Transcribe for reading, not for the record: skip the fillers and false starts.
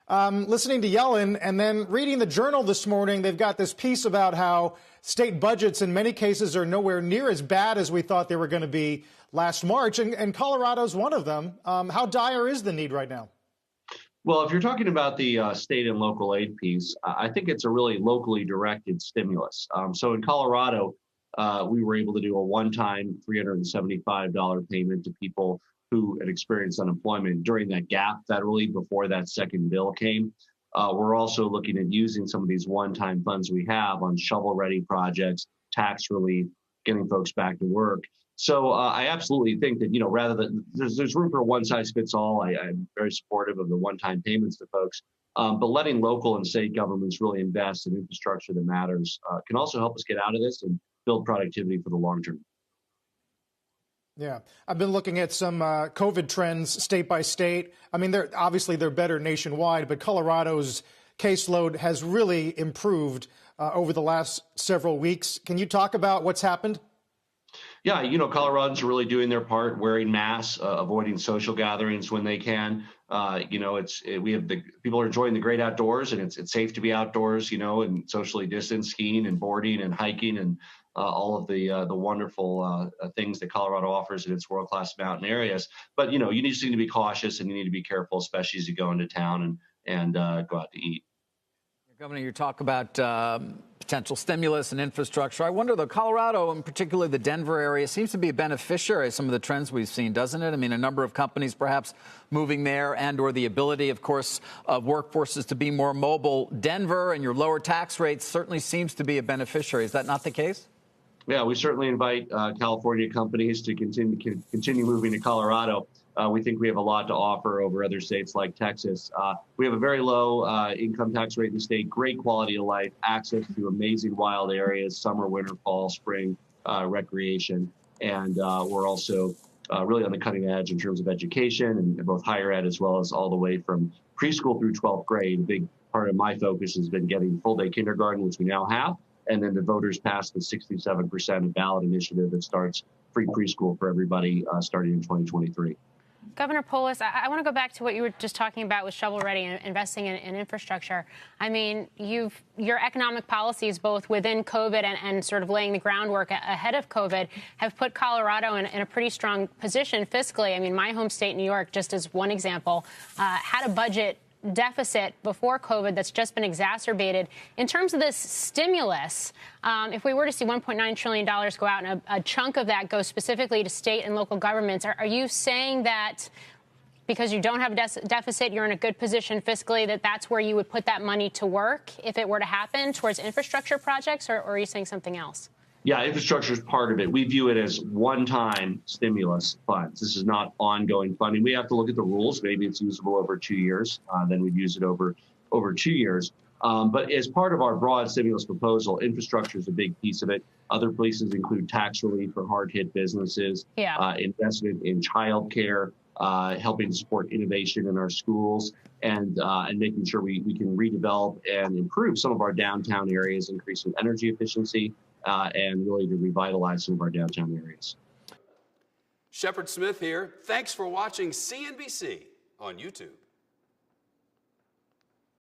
Listening to Yellen and then reading the Journal this morning, they've got this piece about how state budgets in many cases are nowhere near as bad as we thought they were going to be last March, and Colorado's one of them. How dire is the need right now? Well, if you're talking about the state and local aid piece, I think it's a really locally directed stimulus. So in Colorado, we were able to do a one-time $375 payment to people who had experienced unemployment during that gap federally before that second bill came. We're also looking at using some of these one-time funds we have on shovel-ready projects, tax relief, getting folks back to work. So I absolutely think that, rather than there's room for a one-size-fits-all. I'm very supportive of the one-time payments to folks, but letting local and state governments really invest in infrastructure that matters can also help us get out of this and build productivity for the long term. Yeah, I've been looking at some COVID trends state by state. I mean, they're better nationwide, but Colorado's caseload has really improved over the last several weeks. Can you talk about what's happened? Yeah, Coloradans are really doing their part, wearing masks, avoiding social gatherings when they can. People are enjoying the great outdoors, and it's safe to be outdoors, and socially distanced, skiing and boarding and hiking and all of the wonderful things that Colorado offers in its world-class mountain areas. But you just need to be cautious, and you need to be careful, especially as you go into town and go out to eat. Governor, you talk about potential stimulus and infrastructure. I wonder, though, Colorado, and particularly the Denver area, seems to be a beneficiary of some of the trends we've seen, doesn't it? I mean, a number of companies perhaps moving there and or the ability, of course, of workforces to be more mobile. Denver and your lower tax rates certainly seems to be a beneficiary. Is that not the case? Yeah, we certainly invite California companies to continue moving to Colorado. We think we have a lot to offer over other states like Texas. We have a very low income tax rate in the state, great quality of life, access to amazing wild areas, summer, winter, fall, spring recreation. And we're also really on the cutting edge in terms of education, and both higher ed as well as all the way from preschool through 12th grade. A big part of my focus has been getting full-day kindergarten, which we now have. And then the voters passed the 67% ballot initiative that starts free preschool for everybody starting in 2023. Governor Polis, I want to go back to what you were just talking about with shovel-ready and investing in infrastructure. I mean, your economic policies, both within COVID and sort of laying the groundwork ahead of COVID, have put Colorado in a pretty strong position fiscally. I mean, my home state, New York, just as one example, had a budget deficit before COVID that's just been exacerbated. In terms of this stimulus, if we were to see $1.9 trillion go out and a chunk of that goes specifically to state and local governments, are you saying that because you don't have a deficit, you're in a good position fiscally, that's where you would put that money to work if it were to happen towards infrastructure projects, or are you saying something else? Yeah, infrastructure is part of it. We view it as one-time stimulus funds. This is not ongoing funding. We have to look at the rules. Maybe it's usable over 2 years. Then we'd use it over 2 years. But as part of our broad stimulus proposal, infrastructure is a big piece of it. Other places include tax relief for hard-hit businesses, investment in childcare, helping to support innovation in our schools, and making sure we can redevelop and improve some of our downtown areas, increasing energy efficiency, and really to revitalize some of our downtown areas. Shepard Smith here. Thanks for watching CNBC on YouTube.